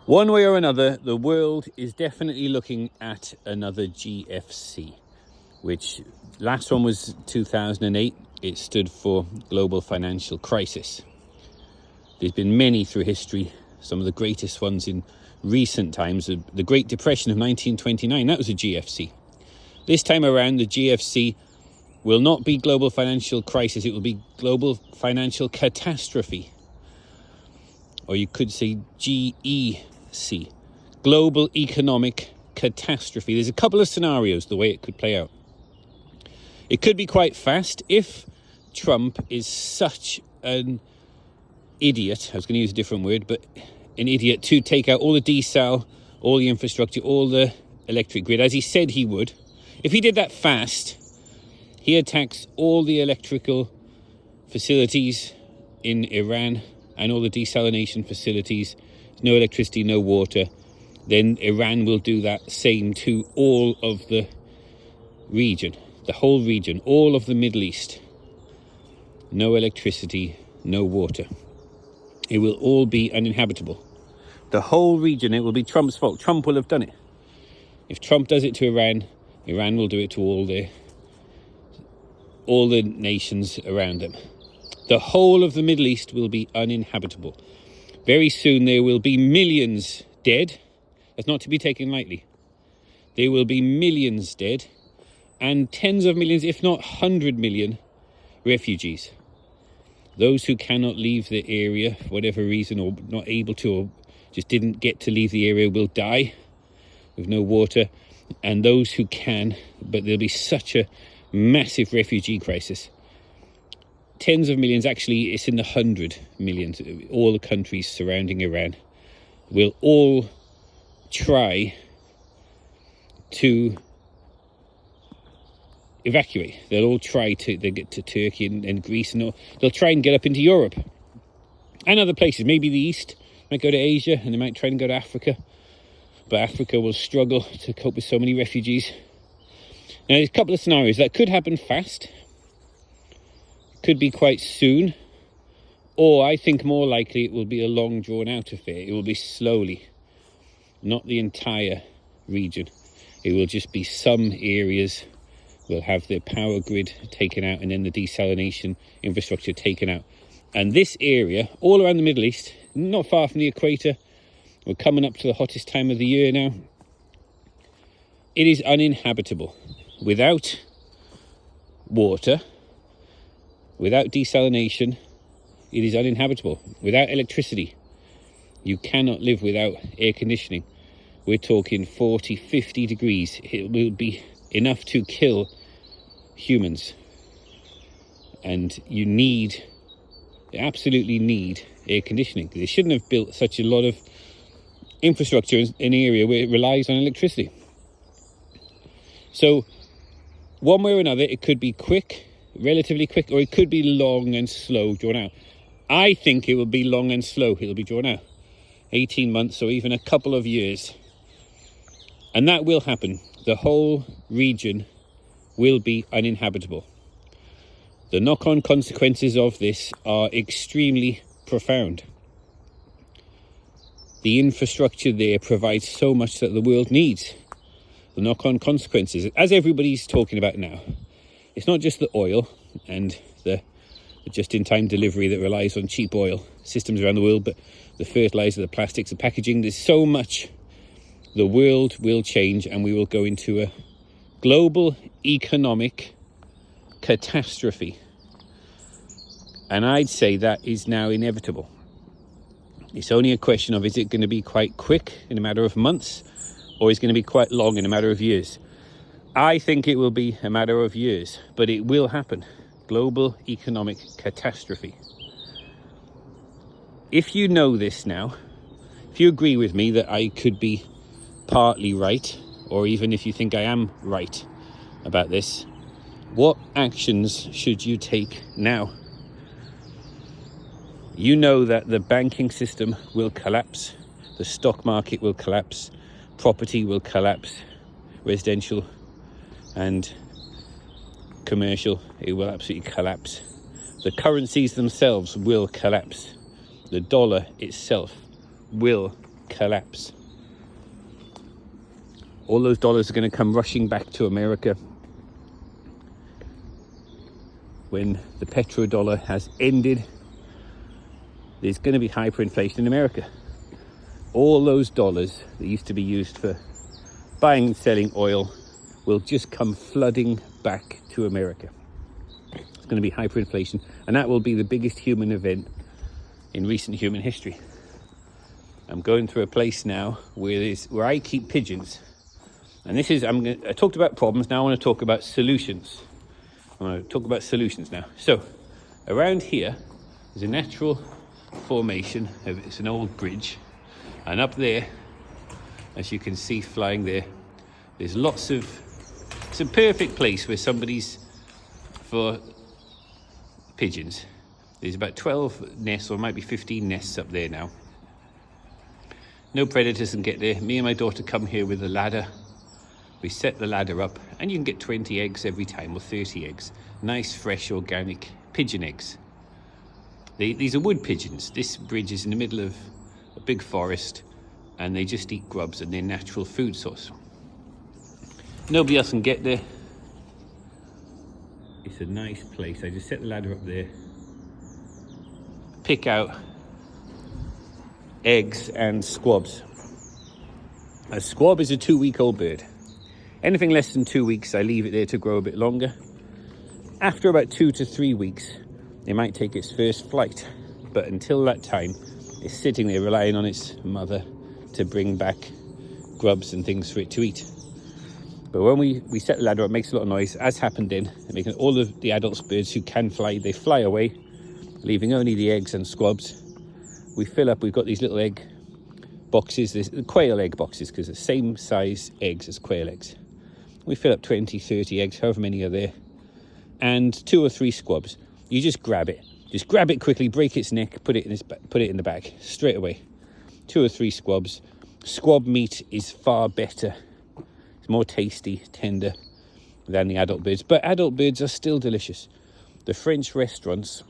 One way or another, the world is definitely looking at another GFC, which last one was 2008. It stood for Global Financial Crisis. There's been many through history, some of the greatest ones in recent times. The Great Depression of 1929, that was a GFC. This time around, the GFC will not be Global Financial Crisis, it will be Global Financial Catastrophe. Or you could say GEC, Global Economic Catastrophe. There's a couple of scenarios the way it could play out. It could be quite fast if Trump is such an idiot, I was going to use a different word, but an idiot, to take out all the desal, all the infrastructure, all the electric grid, as he said he would. If he did that fast, he attacks all the electrical facilities in Iran and all the desalination facilities, no electricity, no water, then Iran will do that same to all of the region, the whole region, all of the Middle East. No electricity, no water. It will all be uninhabitable. The whole region, it will be Trump's fault. Trump will have done it. If Trump does it to Iran, Iran will do it to all the nations around them. The whole of the Middle East will be uninhabitable. Very soon there will be millions dead. That's not to be taken lightly. There will be millions dead and tens of millions, if not 100 million, refugees. Those who cannot leave the area for whatever reason, or not able to, or just didn't get to leave the area, will die with no water. And those who can, but there'll be such a massive refugee crisis. Tens of millions, actually it's in the 100 millions. All the countries surrounding Iran will all try to evacuate. They'll all try to get to Turkey and Greece, and they'll try and get up into Europe and other places. Maybe the East, might go to Asia, and they might try and go to Africa, but Africa will struggle to cope with so many refugees. Now there's a couple of scenarios that could happen fast, could be quite soon, or I think more likely it will be a long drawn out affair. It will be slowly, not the entire region. It will just be some areas will have their power grid taken out, and then the desalination infrastructure taken out. And this area, all around the Middle East, not far from the equator, we're coming up to the hottest time of the year now. It is uninhabitable. Without water, without desalination, it is uninhabitable. Without electricity, you cannot live without air conditioning. We're talking 40, 50 degrees. It will be enough to kill humans. And you absolutely need air conditioning. They shouldn't have built such a lot of infrastructure in an area where it relies on electricity. So one way or another, it could be quick, relatively quick, or it could be long and slow, drawn out. I think it will be long and slow. It'll be drawn out 18 months or even a couple of years. And that will happen. The whole region will be uninhabitable. The knock-on consequences of this are extremely profound. The infrastructure there provides so much that the world needs. The knock-on consequences, as everybody's talking about now, it's not just the oil and the just-in-time delivery that relies on cheap oil systems around the world, but the fertilizer, the plastics, the packaging. There's so much. The world will change, and we will go into a global economic catastrophe. And I'd say that is now inevitable. It's only a question of, is it going to be quite quick in a matter of months, or is it going to be quite long in a matter of years? I think it will be a matter of years, but it will happen. Global economic catastrophe. If you know this now, if you agree with me that I could be partly right, or even if you think I am right about this, what actions should you take now? You know that the banking system will collapse, the stock market will collapse, property will collapse, residential and commercial, it will absolutely collapse. The currencies themselves will collapse. The dollar itself will collapse. All those dollars are going to come rushing back to America when the petrodollar has ended. There's going to be hyperinflation in America. All those dollars that used to be used for buying and selling oil will just come flooding back to America. It's going to be hyperinflation, and that will be the biggest human event in recent human history. I'm going through a place now where I keep pigeons, and this is I talked about problems. Now I want to talk about solutions. I'm going to talk about solutions now. So around here is a natural formation. It's an old bridge, and up there, as you can see flying there, there's lots of, it's a perfect place where for pigeons. There's about 12 nests, or might be 15 nests up there now. No predators can get there. Me and my daughter come here with a ladder. We set the ladder up, and you can get 20 eggs every time, or 30 eggs. Nice, fresh, organic pigeon eggs. These are wood pigeons. This bridge is in the middle of a big forest, and they just eat grubs and their natural food source. Nobody else can get there. It's a nice place. I just set the ladder up there, pick out eggs and squabs. A squab is a 2-week-old bird. Anything less than 2 weeks, I leave it there to grow a bit longer. After about 2 to 3 weeks, it might take its first flight. But until that time, it's sitting there relying on its mother to bring back grubs and things for it to eat. But when we set the ladder up, it makes a lot of noise, as happened then. Making all of the adult birds who can fly, they fly away, leaving only the eggs and squabs. We fill up, we've got these little egg boxes, there's quail egg boxes, because the same size eggs as quail eggs. We fill up 20, 30 eggs, however many are there, and 2 or 3 squabs. You just grab it. Just grab it quickly, break its neck, put it in the bag, straight away. 2 or 3 squabs. Squab meat is far better. It's more tasty, tender than the adult birds. But adult birds are still delicious. The French restaurants,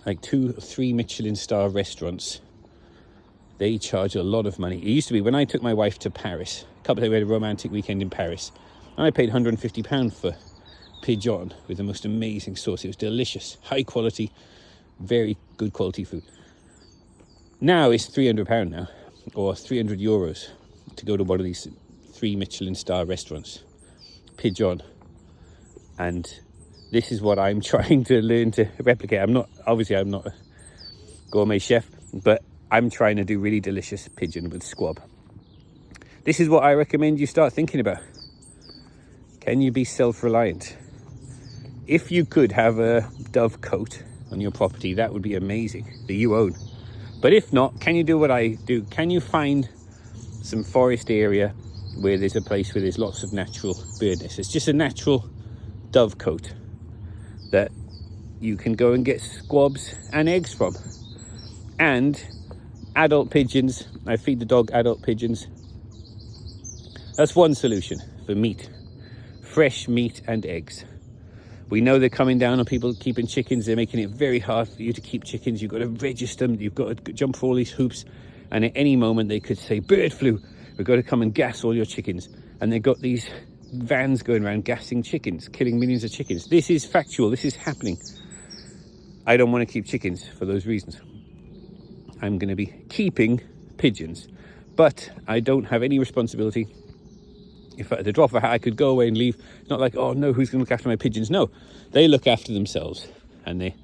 like 2 or 3 Michelin star restaurants, they charge a lot of money. It used to be when I took my wife to Paris, a couple of days, we had a romantic weekend in Paris, and I paid £150 for pigeon with the most amazing sauce. It was delicious, high quality, very good quality food. Now it's £300 now, or €300 to go to one of these 3 Michelin star restaurants. Pigeon. And this is what I'm trying to learn to replicate. I'm not a gourmet chef, but I'm trying to do really delicious pigeon with squab. This is what I recommend you start thinking about. Can you be self-reliant? If you could have a dove cote on your property, that would be amazing, that you own. But if not, can you do what I do? Can you find some forest area where there's a place where there's lots of natural bird nests? It's just a natural dove cote that you can go and get squabs and eggs from. And adult pigeons, I feed the dog adult pigeons. That's one solution for meat. Fresh meat and eggs. We know they're coming down on people keeping chickens. They're making it very hard for you to keep chickens. You've got to register them. You've got to jump through all these hoops. And at any moment they could say, bird flu. We've got to come and gas all your chickens. And they've got these vans going around gassing chickens, killing millions of chickens. This is factual. This is happening. I don't want to keep chickens for those reasons. I'm going to be keeping pigeons. But I don't have any responsibility. If at the drop of a hat I could go away and leave, it's not like, oh no, who's going to look after my pigeons? No, they look after themselves, and they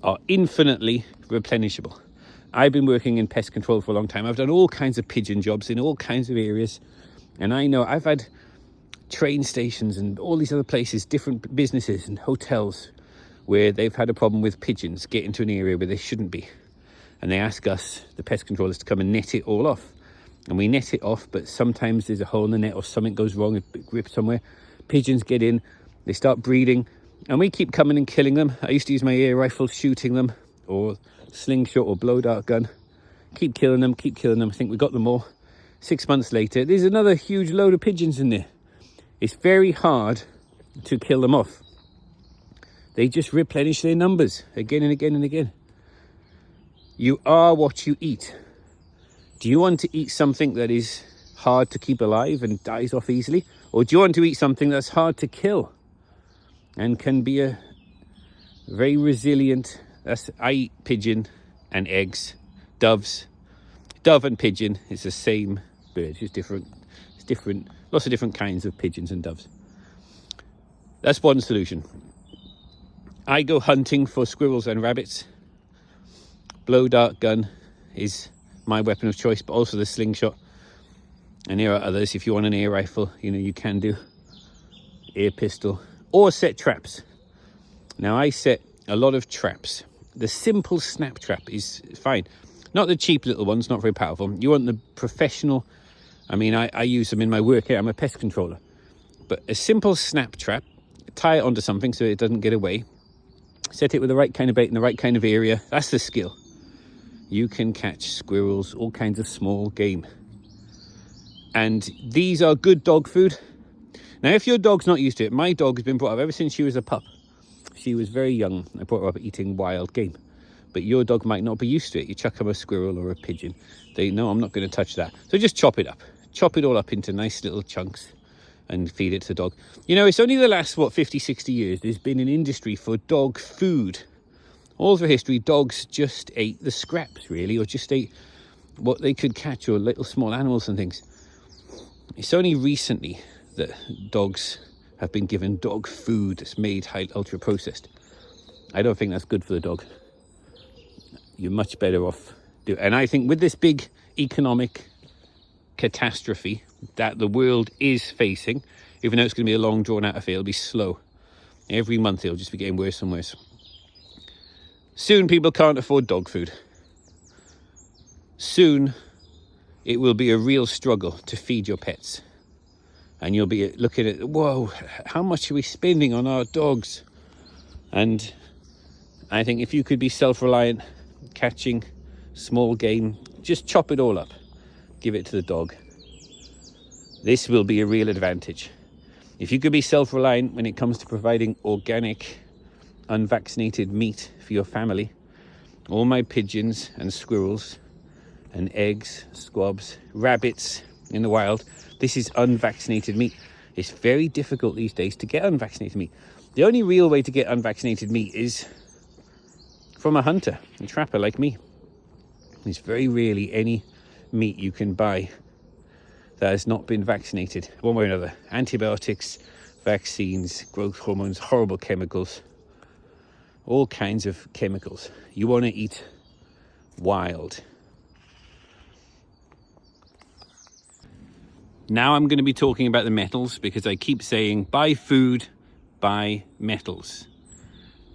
are infinitely replenishable. I've been working in pest control for a long time. I've done all kinds of pigeon jobs in all kinds of areas, and I know I've had train stations and all these other places, different businesses and hotels, where they've had a problem with pigeons getting to an area where they shouldn't be, and they ask us, the pest controllers, to come and net it all off. And we net it off, but sometimes there's a hole in the net or something goes wrong, it grips somewhere. Pigeons get in, they start breeding, and we keep coming and killing them. I used to use my air rifle shooting them, or slingshot or blow dart gun. Keep killing them. I think we got them all. 6 months later, there's another huge load of pigeons in there. It's very hard to kill them off. They just replenish their numbers again and again and again. You are what you eat. Do you want to eat something that is hard to keep alive and dies off easily? Or do you want to eat something that's hard to kill and can be a very resilient? I eat pigeon and eggs, doves. Dove and pigeon is the same bird, just different. It's different, lots of different kinds of pigeons and doves. That's one solution. I go hunting for squirrels and rabbits. Blow dart gun is my weapon of choice, but also the slingshot. And there are others. If you want an air rifle, you can do air pistol or set traps. Now I set a lot of traps. The simple snap trap is fine. Not the cheap little ones, not very powerful. You want the professional. I mean, I use them in my work here. I'm a pest controller. But a simple snap trap, tie it onto something so it doesn't get away. Set it with the right kind of bait in the right kind of area. That's the skill. You can catch squirrels, all kinds of small game. And these are good dog food. Now, if your dog's not used to it, my dog has been brought up ever since she was a pup. She was very young. I brought her up eating wild game. But your dog might not be used to it. You chuck them a squirrel or a pigeon. They know, I'm not going to touch that. So just chop it up. Chop it all up into nice little chunks and feed it to the dog. It's only the last, 50, 60 years, there's been an industry for dog food. All through history, dogs just ate the scraps, really, or just ate what they could catch, or little small animals and things. It's only recently that dogs have been given dog food that's made ultra processed. I don't think that's good for the dog. You're much better off and I think with this big economic catastrophe that the world is facing, even though it's going to be a long drawn out affair, it'll be slow. Every month it'll just be getting worse and worse. Soon people can't afford dog food. Soon it will be a real struggle to feed your pets. And you'll be looking at, whoa, how much are we spending on our dogs? And I think if you could be self-reliant, catching small game, just chop it all up, give it to the dog. This will be a real advantage. If you could be self-reliant when it comes to providing organic, unvaccinated meat for your family, all my pigeons and squirrels and eggs, squabs, rabbits in the wild, this is unvaccinated meat. It's very difficult these days to get unvaccinated meat. The only real way to get unvaccinated meat is from a hunter, a trapper like me. There's very rarely any meat you can buy that has not been vaccinated, one way or another. Antibiotics, vaccines, growth hormones, horrible chemicals, all kinds of chemicals. You want to eat wild. Now I'm going to be talking about the metals, because I keep saying buy food, buy metals.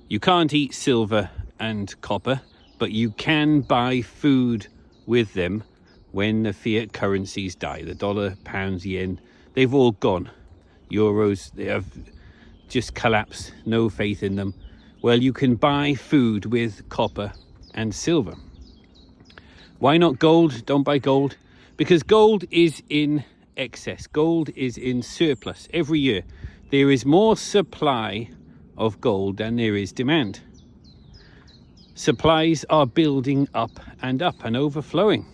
You can't eat silver and copper, but you can buy food with them when the fiat currencies die. The dollar, pounds, yen, they've all gone. Euros, they have just collapsed, no faith in them. Well, you can buy food with copper and silver. Why not gold? Don't buy gold. Because gold is in excess. Gold is in surplus every year. There is more supply of gold than there is demand. Supplies are building up and overflowing.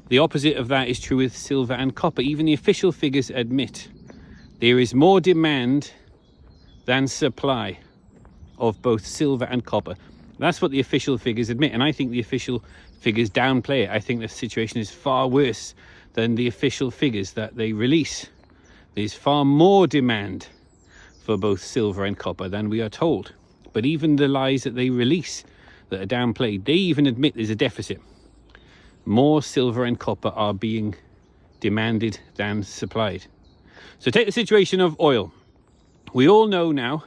The opposite of that is true with silver and copper. Even the official figures admit there is more demand than supply of both silver and copper. That's what the official figures admit, and I think the official figures downplay it. I think the situation is far worse than the official figures that they release. There's far more demand for both silver and copper than we are told. But even the lies that they release that are downplayed, they even admit there's a deficit. More silver and copper are being demanded than supplied. So take the situation of oil. We all know now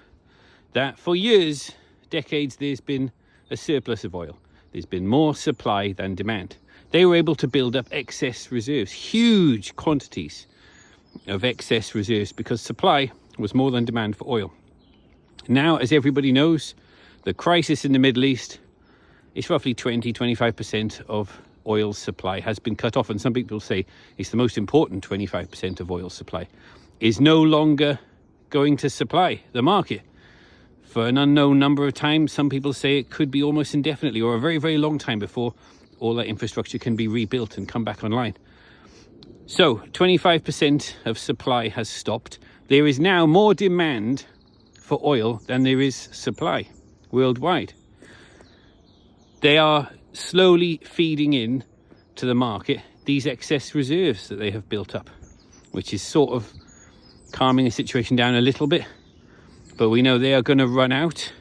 that for years, decades, there's been a surplus of oil. There's been more supply than demand. They were able to build up excess reserves, huge quantities of excess reserves, because supply was more than demand for oil. Now, as everybody knows, the crisis in the Middle East is roughly 20-25% of oil supply has been cut off. And some people say it's the most important 25% of oil supply is no longer going to supply the market for an unknown number of times. Some people say it could be almost indefinitely, or a very, very long time before all that infrastructure can be rebuilt and come back online. So 25% of supply has stopped. There is now more demand for oil than there is supply worldwide. They are slowly feeding in to the market these excess reserves that they have built up, which is sort of calming the situation down a little bit. But we know they are going to run out.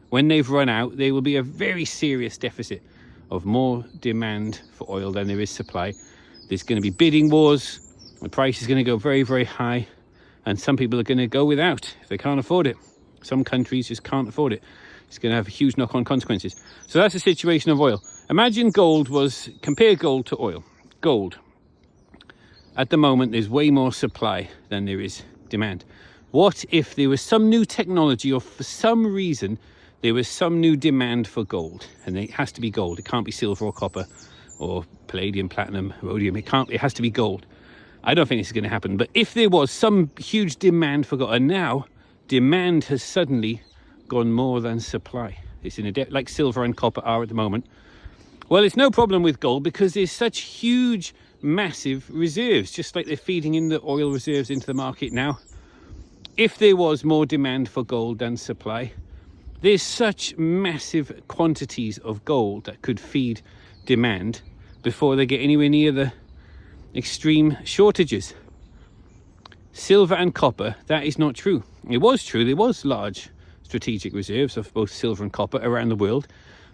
When they've run out, there will be a very serious deficit of more demand for oil than there is supply. There's going to be bidding wars. The price is going to go very, very high. And some people are going to go without if they can't afford it. Some countries just can't afford it. It's going to have huge knock-on consequences. So that's the situation of oil. Imagine compare gold to oil. Gold. At the moment, there's way more supply than there is demand. What if there was some new technology, or for some reason there was some new demand for gold? And it has to be gold. It can't be silver or copper or palladium, platinum, rhodium. It has to be gold. I don't think this is going to happen. But if there was some huge demand for gold, and now demand has suddenly gone more than supply. It's in a depth like silver and copper are at the moment. Well, it's no problem with gold because there's such huge, massive reserves, just like they're feeding in the oil reserves into the market now. If there was more demand for gold than supply, there's such massive quantities of gold that could feed demand before they get anywhere near the extreme shortages. Silver and copper, that is not true. It was true, there was large strategic reserves of both silver and copper around the world,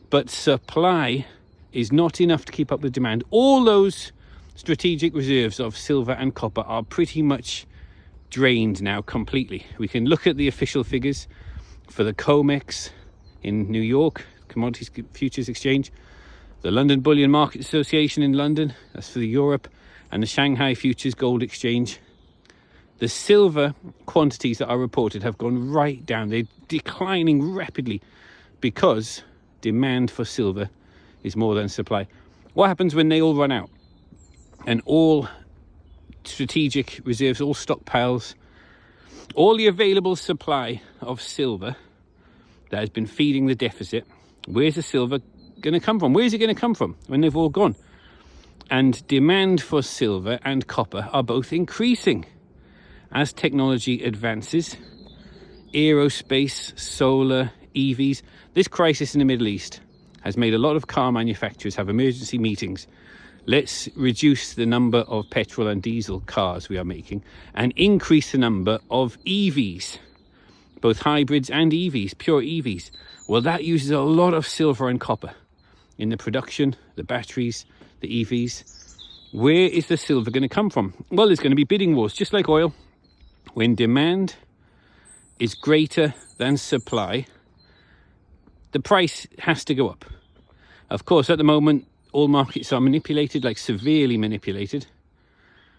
but supply is not enough to keep up with demand. All those strategic reserves of silver and copper are pretty much drained now completely. We can look at the official figures for the COMEX in New York, Commodities Futures Exchange, the London Bullion Market Association in London, that's for the Europe, and the Shanghai Futures Gold Exchange. The silver quantities that are reported have gone right down. They're declining rapidly because demand for silver is more than supply. What happens when they all run out and all strategic reserves, all stockpiles, all the available supply of silver that has been feeding the deficit? Where's the silver going to come from? Where's it going to come from when they've all gone? And demand for silver and copper are both increasing as technology advances. Aerospace, solar, EVs. This crisis in the Middle East has made a lot of car manufacturers have emergency meetings. Let's reduce the number of petrol and diesel cars we are making and increase the number of EVs, both hybrids and EVs, pure EVs. Well, that uses a lot of silver and copper in the production, the batteries, the EVs. Where is the silver going to come from? Well, there's going to be bidding wars, just like oil. When demand is greater than supply, the price has to go up. Of course, at the moment, all markets are manipulated, like severely manipulated.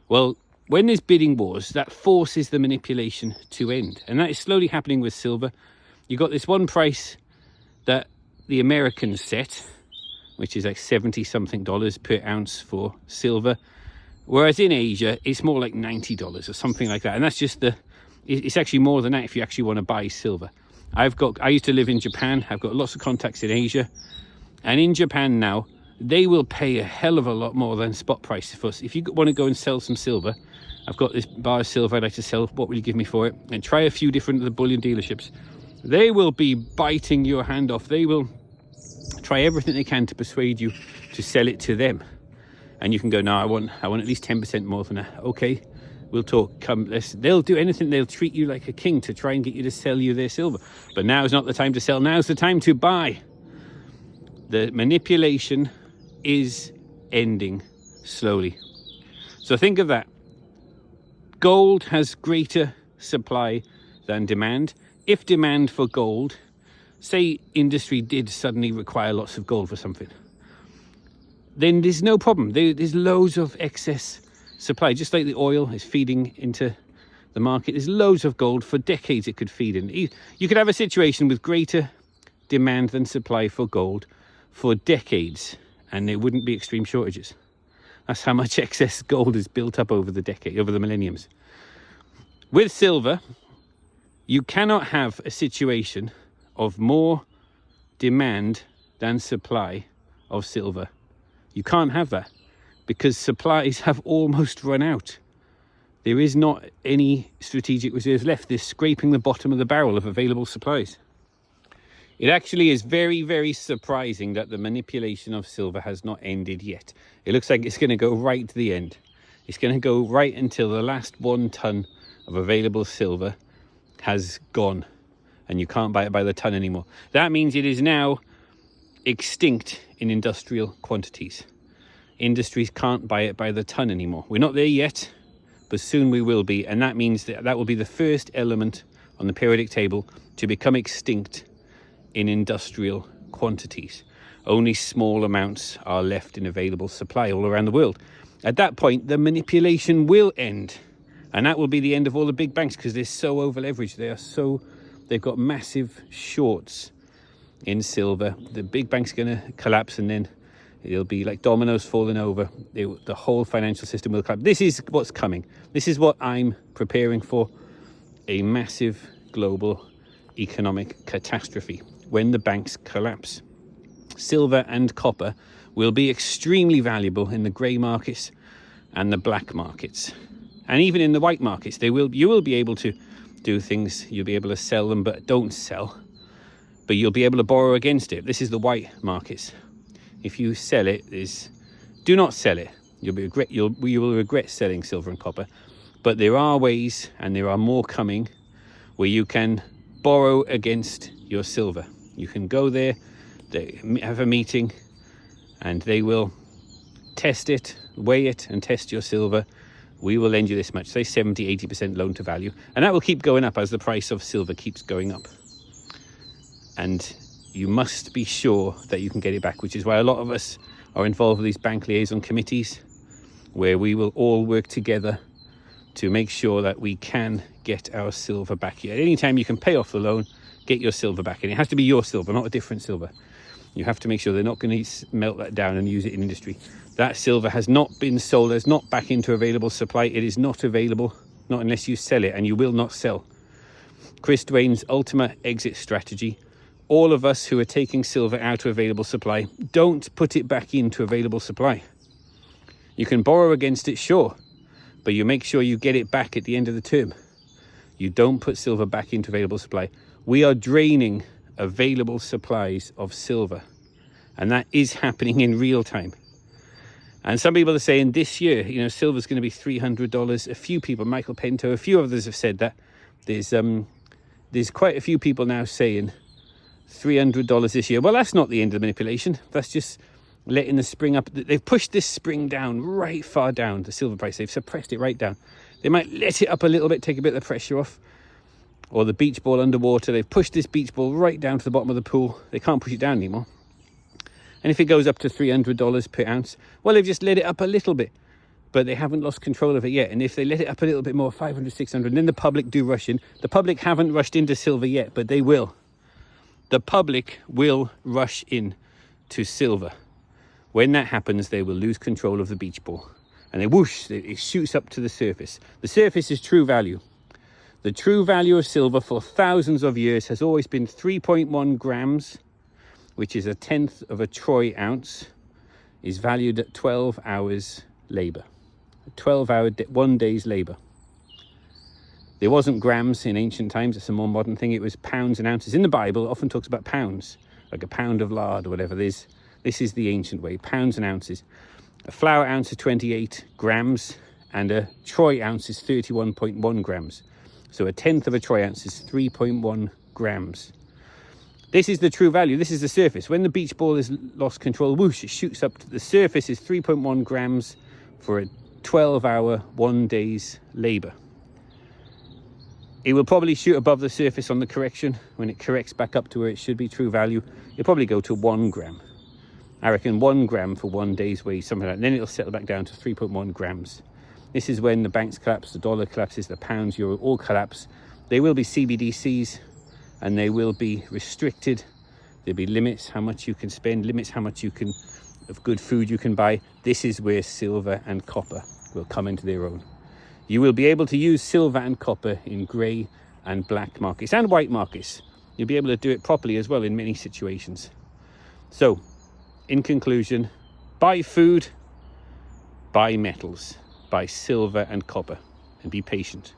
Well, when there's bidding wars, that forces the manipulation to end. And that is slowly happening with silver. You've got this one price that the Americans set, which is like $70-something per ounce for silver. Whereas in Asia, it's more like $90 or something like that. And that's just it's actually more than that if you actually want to buy silver. I used to live in Japan. I've got lots of contacts in Asia. And in Japan now, they will pay a hell of a lot more than spot price for us. If you want to go and sell some silver, I've got this bar of silver I'd like to sell. What will you give me for it? And try a few different of the bullion dealerships. They will be biting your hand off. They will try everything they can to persuade you to sell it to them. And you can go, no, I want at least 10% more than that. Okay, we'll talk. They'll do anything. They'll treat you like a king to try and get you to sell you their silver. But now is not the time to sell. Now's the time to buy. The manipulation is ending slowly. So think of that. Gold has greater supply than demand. If demand for gold, say industry did suddenly require lots of gold for something, then there's no problem. There's loads of excess supply, just like the oil is feeding into the market. There's loads of gold for decades it could feed in. You could have a situation with greater demand than supply for gold for decades, and there wouldn't be extreme shortages. That's how much excess gold is built up over the millenniums. With silver, you cannot have a situation of more demand than supply of silver You can't have that because supplies have almost run out. There is not any strategic reserves left. They're scraping the bottom of the barrel of available supplies. It actually is very, very surprising that the manipulation of silver has not ended yet. It looks like it's going to go right to the end. It's going to go right until the last 1 ton of available silver has gone and you can't buy it by the ton anymore. That means it is now extinct in industrial quantities. Industries can't buy it by the ton anymore. We're not there yet, but soon we will be, and that means that will be the first element on the periodic table to become extinct in industrial quantities. Only small amounts are left in available supply all around the world. At that point, the manipulation will end, and that will be the end of all the big banks because they're so over leveraged. They've got massive shorts in silver. The big bank's going to collapse, and then it'll be like dominoes falling over. The whole financial system will collapse. This is what's coming. This is what I'm preparing for: a massive global economic catastrophe when the banks collapse. Silver and copper will be extremely valuable in the grey markets and the black markets, and even in the white markets. You will be able to do things. You'll be able to sell them, but don't sell. But you'll be able to borrow against it. This is the white markets. If you sell it, do not sell it. You will regret selling silver and copper. But there are ways, and there are more coming, where you can borrow against your silver. You can go there, they have a meeting, and they will test it, weigh it, and test your silver. We will lend you this much, say 70-80% loan to value, and that will keep going up as the price of silver keeps going up. And you must be sure that you can get it back, which is why a lot of us are involved with these bank liaison committees, where we will all work together to make sure that we can get our silver back. At any time you can pay off the loan, get your silver back, and it has to be your silver, not a different silver. You have to make sure they're not going to melt that down and use it in industry. That silver has not been sold, it's not back into available supply. It is not available, not unless you sell it, and you will not sell. Chris Dwayne's ultimate exit strategy: all of us who are taking silver out of available supply, don't put it back into available supply. You can borrow against it, sure, but you make sure you get it back at the end of the term. You don't put silver back into available supply. We are draining available supplies of silver, and that is happening in real time. And some people are saying this year, silver's going to be $300. A few people, Michael Pinto, a few others have said that. There's quite a few people now saying $300 this year. Well, that's not the end of the manipulation. That's just letting the spring up. They've pushed this spring down, right far down, the silver price. They've suppressed it right down. They might let it up a little bit, take a bit of the pressure off. Or the beach ball underwater. They've pushed this beach ball right down to the bottom of the pool. They can't push it down anymore. And if it goes up to $300 per ounce, well, they've just let it up a little bit, but they haven't lost control of it yet. And if they let it up a little bit more, 500, 600, then the public do rush in. The public haven't rushed into silver yet, but they will. The public will rush in to silver. When that happens, they will lose control of the beach ball. And it shoots up to the surface. The surface is true value. The true value of silver for thousands of years has always been 3.1 grams, which is 1/10 of a troy ounce, is valued at 12 hours labor. 1 day's labor. There wasn't grams in ancient times. It's a more modern thing. It was pounds and ounces. In the Bible, it often talks about pounds, like a pound of lard or whatever. This is the ancient way, pounds and ounces. A flour ounce is 28 grams, and a troy ounce is 31.1 grams. So 1/10 of a troy ounce is 3.1 grams. This is the true value. This is the surface. When the beach ball has lost control, whoosh, it shoots up. The surface is 3.1 grams for a 12-hour, 1 day's labor. It will probably shoot above the surface on the correction. When it corrects back up to where it should be true value, it'll probably go to 1 gram. I reckon 1 gram for 1 day's wage, something like that. And then it'll settle back down to 3.1 grams. This is when the banks collapse, the dollar collapses, the pounds, euro all collapse. They will be CBDCs, and they will be restricted. There'll be limits how much you can spend, limits how much of good food you can buy. This is where silver and copper will come into their own. You will be able to use silver and copper in grey and black markets and white markets. You'll be able to do it properly as well in many situations. So, in conclusion, buy food, buy metals, buy silver and copper, and be patient.